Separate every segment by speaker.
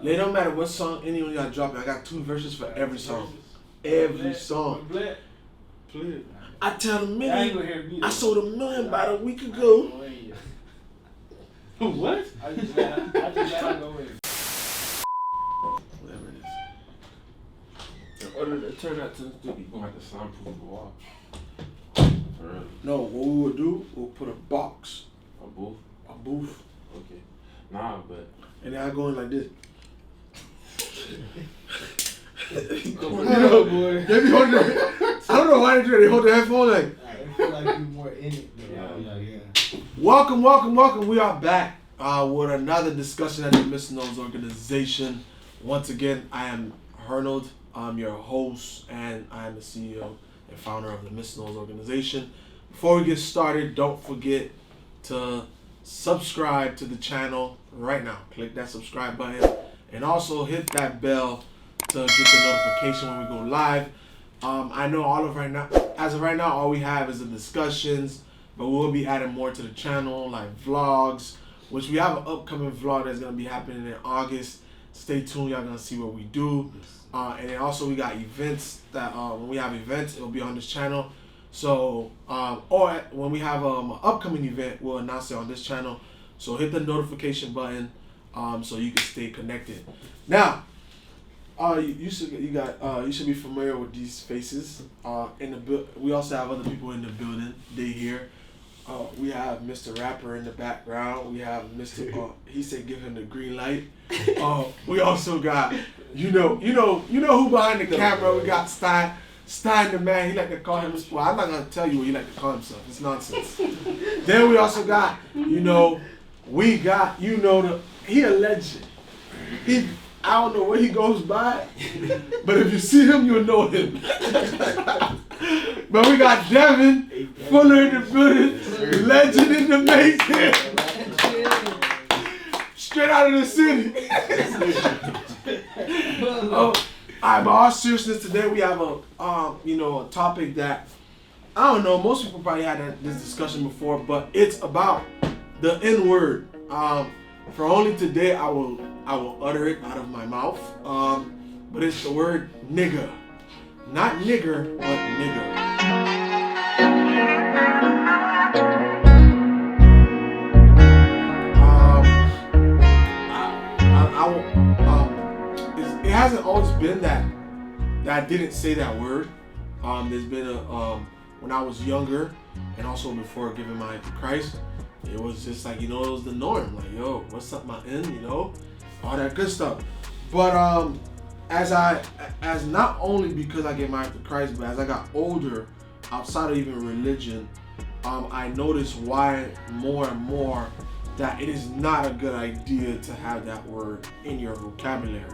Speaker 1: It don't matter what song anyone got dropping. I got 2 verses for every song. Every song. I tell them I sold $1 million about a week ago.
Speaker 2: What? I just gotta go in.
Speaker 1: Whatever it is. In order to turn that to the studio, you're gonna have to soundproof the wall. No, what we would do, we'll put a box.
Speaker 3: A booth?
Speaker 1: A booth.
Speaker 3: Okay. Nah, but.
Speaker 1: And then I go in like this.
Speaker 2: Come on, boy.
Speaker 1: They be holding I don't know why they do that. They hold the headphone like.
Speaker 2: I feel like you're more in it. Yeah.
Speaker 1: Welcome. We are back with another discussion at the MR.NOLDS organization. Once again, I am MR.NOLDS. I'm your host, and I am the CEO and founder of the MR.NOLDS organization. Before we get started, don't forget to subscribe to the channel right now. Click that subscribe button, and also hit that bell to get the notification when we go live. I know as of right now, all we have is the discussions, but we'll be adding more to the channel, like vlogs, which we have an upcoming vlog that's gonna be happening in August. Stay tuned, y'all gonna see what we do. And then also we got events that when we have events, it'll be on this channel. So or when we have an upcoming event, we'll announce it on this channel. So hit the notification button so you can stay connected. Now, you should be familiar with these faces. We also have other people in the building. They here. We have Mr. Rapper in the background. We have Mr. He said give him the green light. We also got you know who behind the camera. We got Stein the man. He like to call him. Well, I'm not gonna tell you what he like to call himself. It's nonsense. Then we also got he a legend. I don't know what he goes by, but if you see him, you'll know him. But we got Devin Fuller in the building, legend in the making, straight out of the city. Alright, but all seriousness, today we have a topic that I don't know. Most people probably had this discussion before, but it's about the N-word. For only today, I will utter it out of my mouth. But it's the word nigga. Not nigger, but nigger. It hasn't always been that I didn't say that word. There's been when I was younger, and also before giving my life to Christ, it was just like, it was the norm. Like, yo, what's up, my N, all that good stuff. But as not only because I gave my life to Christ, but as I got older, outside of even religion, I noticed why more and more that it is not a good idea to have that word in your vocabulary.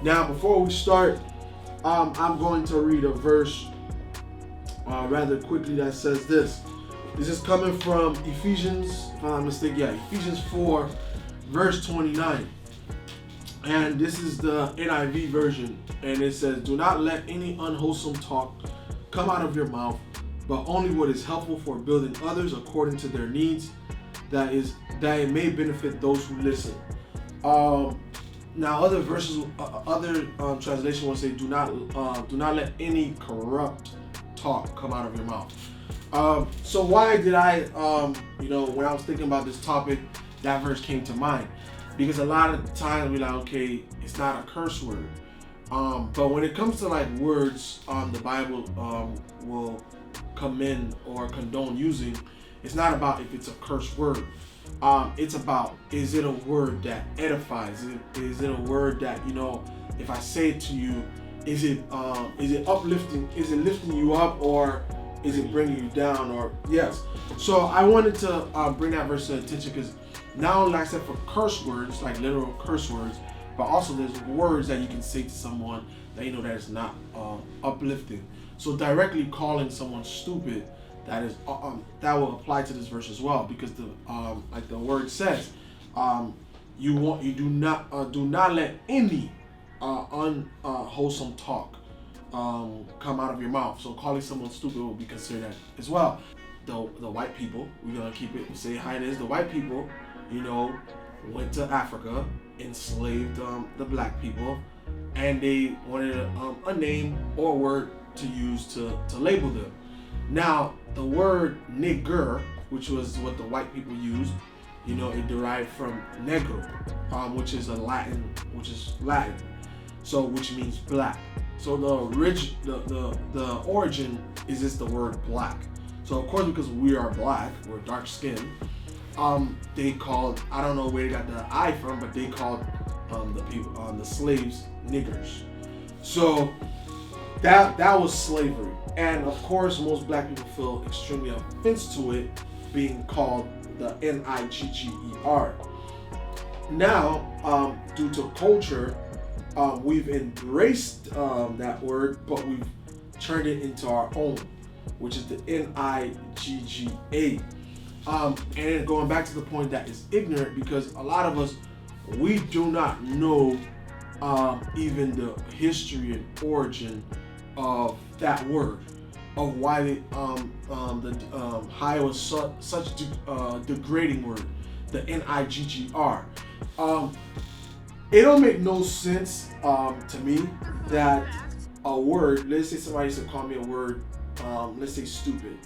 Speaker 1: Now, before we start, I'm going to read a verse rather quickly that says this. This is coming from Ephesians, if I'm not mistaken, Ephesians 4, verse 29. And this is the NIV version. And it says, do not let any unwholesome talk come out of your mouth, but only what is helpful for building others according to their needs, that it may benefit those who listen. Now other verses, other translation will say, do not let any corrupt talk come out of your mouth. So why did I, when I was thinking about this topic, that verse came to mind? Because a lot of the times we're like, okay, it's not a curse word. But when it comes to like words, the Bible will commend or condone using. It's not about if it's a curse word. It's about, is it a word that edifies? Is it a word that, if I say it to you, is it uplifting? Is it lifting you up, or is it bringing you down? Or yes. So I wanted to bring that verse to attention, because not only like I said for curse words, like literal curse words, but also there's words that you can say to someone that that is not uplifting. So directly calling someone stupid, that that will apply to this verse as well, because like the word says, you do not let any unwholesome talk come out of your mouth. So calling someone stupid will be considered that as well. The white people, we're gonna keep it, say hi, it is the white people, went to Africa, enslaved the black people, and they wanted a name or a word to use to label them. Now, the word nigger, which was what the white people used, it derived from negro, which is Latin, so which means black. So the origin is just the word black. So of course, because we are black, we're dark skinned, they called, I don't know where they got the I from, but they called the people, the slaves, niggers. So that was slavery. And of course, most black people feel extremely offense to it being called the Nigger. Now, due to culture, we've embraced that word, but we've turned it into our own, which is the Nigga. And going back to the point that is ignorant, because a lot of us, we do not know even the history and origin of that word, of why how it was such a degrading word, the Nigger. It don't make no sense to me that a word, let's say somebody used to call me a word, let's say stupid,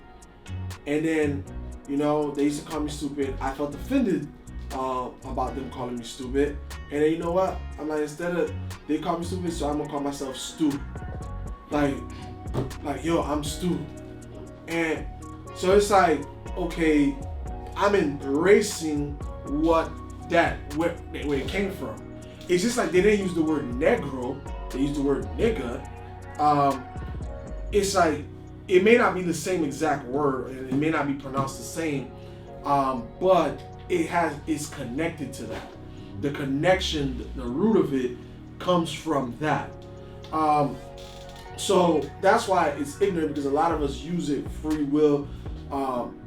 Speaker 1: and then they used to call me stupid. I felt offended about them calling me stupid, and then you know what? I'm like, instead of they call me stupid, so I'm gonna call myself Stu. Like yo, I'm Stu. And so it's like, okay, I'm embracing where it came from. It's just like they didn't use the word negro, they used the word nigga. It's like, it may not be the same exact word, and it may not be pronounced the same, but it's connected to that. The connection, the root of it comes from that. So that's why it's ignorant, because a lot of us use it free will,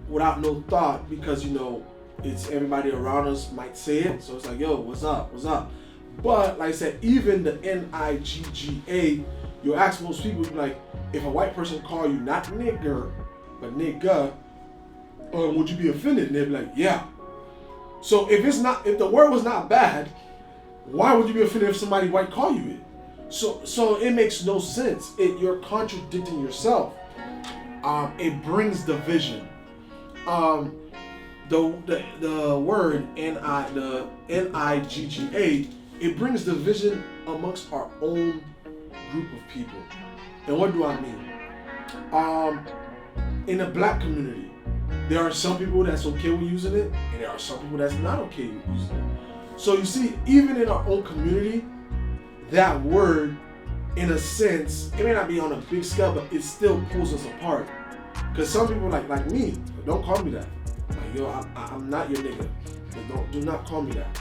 Speaker 1: without no thought, because it's everybody around us might say it. So it's like, yo, what's up? But like I said, even the Nigga, you ask most people, like, if a white person call you not nigger, but nigga, would you be offended? And they'd be like, yeah. So if the word was not bad, why would you be offended if somebody white call you it? So it makes no sense. You're contradicting yourself. It brings division. The word the Nigga, it brings division amongst our own group of people. And what do I mean? In the black community, there are some people that's okay with using it, and there are some people that's not okay with using it. So you see, even in our own community, that word, in a sense, it may not be on a big scale, but it still pulls us apart. Because some people like me, don't call me that. Like, yo, I'm not your nigga. Do not call me that.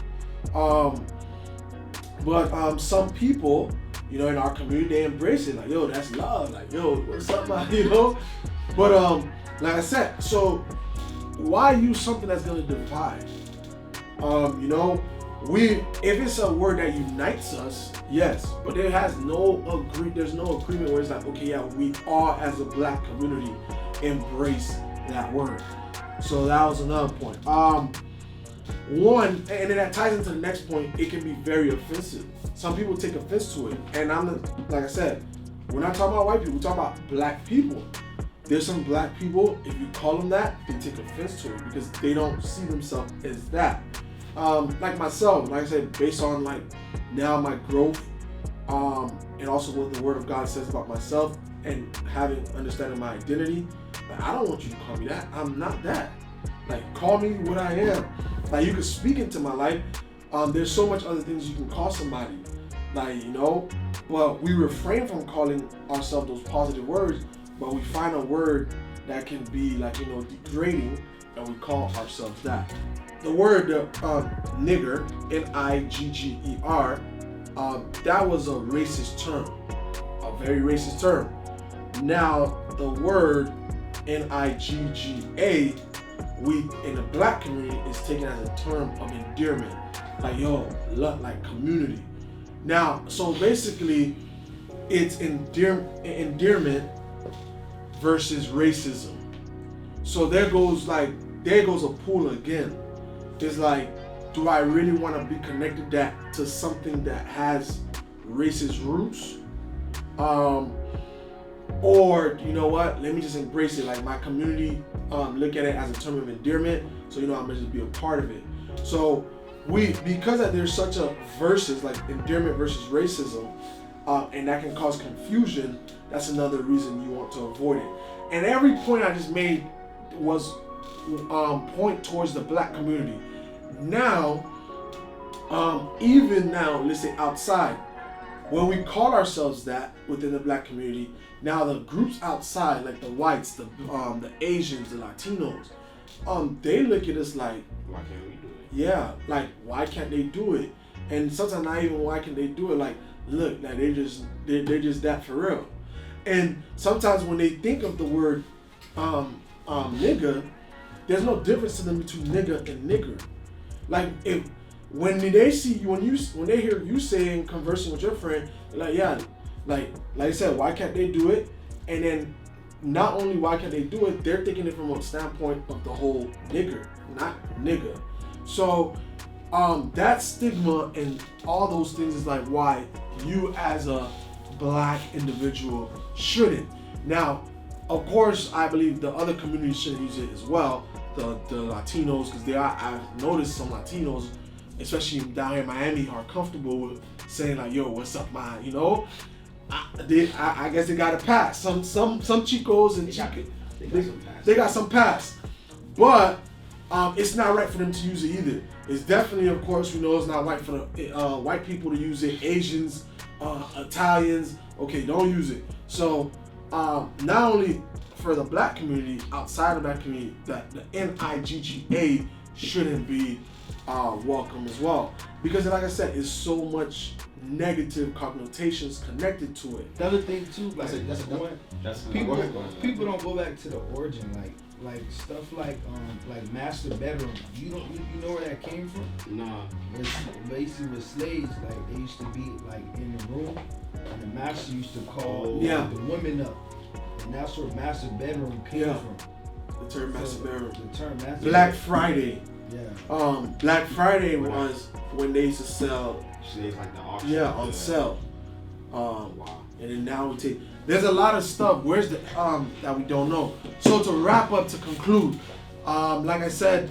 Speaker 1: But some people, in our community, they embrace it. Like, yo, that's love. Like, yo, what's up, man? But like I said, so why use something that's gonna divide? If it's a word that unites us, yes, but there's no agreement where it's like, okay, yeah, we all as a black community embrace that word. So that was another point. One, and then that ties into the next point, it can be very offensive. Some people take offense to it. And like I said, we're not talking about white people, we're talking about black people. There's some black people, if you call them that, they take offense to it because they don't see themselves as that. Like myself, like I said, based on now my growth, and also what the Word of God says about myself and understanding my identity, I don't want you to call me that. I'm not that. Call me what I am. You can speak into my life. There's so much other things you can call somebody. But we refrain from calling ourselves those positive words, but we find a word that can be degrading, and we call ourselves that. The word nigger, Nigger, that was a racist term, a very racist term. Now the word Nigga, we in the black community is taken as a term of endearment, like community. Now, so basically, it's endearment versus racism. So there goes a pool again. It's like do I really want to be connected to something that has racist roots? Or you know what? Let me just embrace it. Like my community, look at it as a term of endearment. So I'm gonna just be a part of it. So because there's such a versus like endearment versus racism, and that can cause confusion. That's another reason you want to avoid it. And every point I just made was point towards the black community. Now, even now, let's say outside, when we call ourselves that within the black community, now the groups outside, like the whites, the Asians, the Latinos, they look at us like,
Speaker 3: why can't we do it?
Speaker 1: Yeah, like why can't they do it? And sometimes not even why can't they do it, like look, like they're just that for real. And sometimes when they think of the word nigga, there's no difference to them between nigga and nigger. Like when they see you, when they hear you saying, conversing with your friend, like yeah, like I said, why can't they do it? And then not only why can't they do it, they're thinking it from a standpoint of the whole nigger, not nigga. So that stigma and all those things is like why you as a black individual shouldn't. Now, of course, I believe the other communities should use it as well. The Latinos, because I've noticed some Latinos, especially down here in Miami, are comfortable with saying like, "Yo, what's up, man?" You know, I guess they got a pass. Some chicos and they got some pass, but it's not right for them to use it either. It's definitely, of course, we know it's not right for the white people to use it. Asians, Italians, okay, don't use it. So not only for the black community, outside of that community, that the NIGGA shouldn't be welcome as well, because like I said, it's so much negative connotations connected to it.
Speaker 2: The other thing too, like people don't go back to the origin, like stuff like master bedroom. You know where that came from?
Speaker 3: Nah.
Speaker 2: It's basically with slaves, like they used to be like in the room, and the master used to call the women up, and that's where master bedroom came from.
Speaker 1: The term master bedroom.
Speaker 2: The term master.
Speaker 1: Black Friday.
Speaker 2: Yeah.
Speaker 1: Black Friday was when they used to sell
Speaker 3: slaves, like the auction.
Speaker 1: Yeah, on sale.
Speaker 3: Wow.
Speaker 1: And then now we take. There's a lot of stuff. Where's the that we don't know. So to wrap up, to conclude, like I said,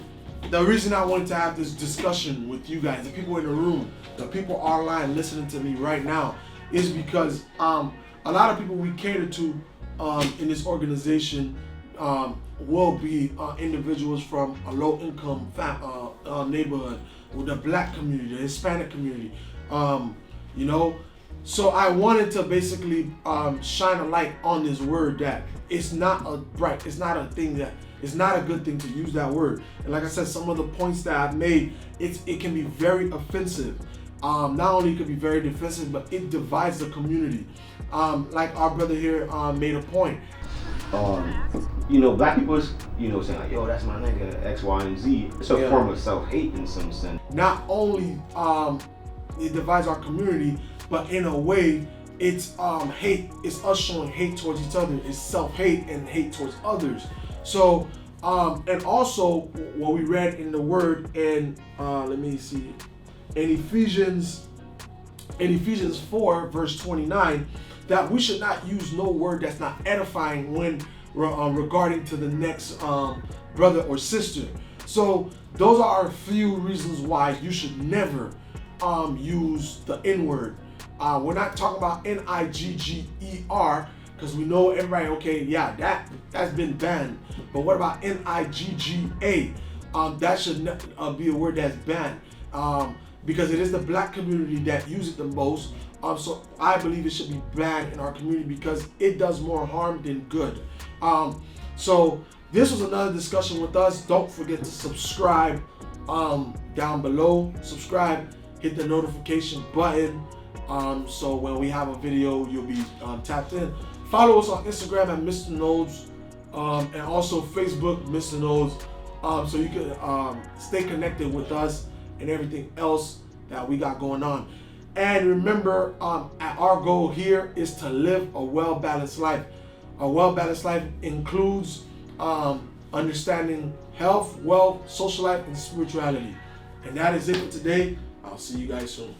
Speaker 1: the reason I wanted to have this discussion with you guys, the people in the room, the people online listening to me right now, is because a lot of people we cater to in this organization will be individuals from a low-income neighborhood, with the black community, the Hispanic community, you know. So I wanted to basically shine a light on this word that it's not a good thing to use that word. And like I said, some of the points that I've made, it can be very offensive. Not only it can be very defensive, but it divides the community. Like our brother here made a point.
Speaker 4: Black people, saying like, yo, that's my nigga, X, Y, and Z. It's a form of self-hate in some sense.
Speaker 1: Not only it divides our community, but in a way, it's hate. It's us showing hate towards each other. It's self-hate and hate towards others. So, and also what we read in the word in let me see, in Ephesians 4 verse 29, that we should not use no word that's not edifying when regarding to the next brother or sister. So those are a few reasons why you should never use the N-word. We're not talking about N-I-G-G-E-R, because we know everybody, okay, yeah, that's been banned. But what about N-I-G-G-A? That should be a word that's banned, because it is the black community that use it the most. So I believe it should be banned in our community because it does more harm than good. So this was another discussion with us. Don't forget to subscribe down below. Subscribe, hit the notification button. So when we have a video, you'll be tapped in. Follow us on Instagram at MR.NOLDS, and also Facebook, MR.NOLDS, so you can stay connected with us and everything else that we got going on. And remember, our goal here is to live a well-balanced life. A well-balanced life includes understanding health, wealth, social life, and spirituality. And that is it for today. I'll see you guys soon.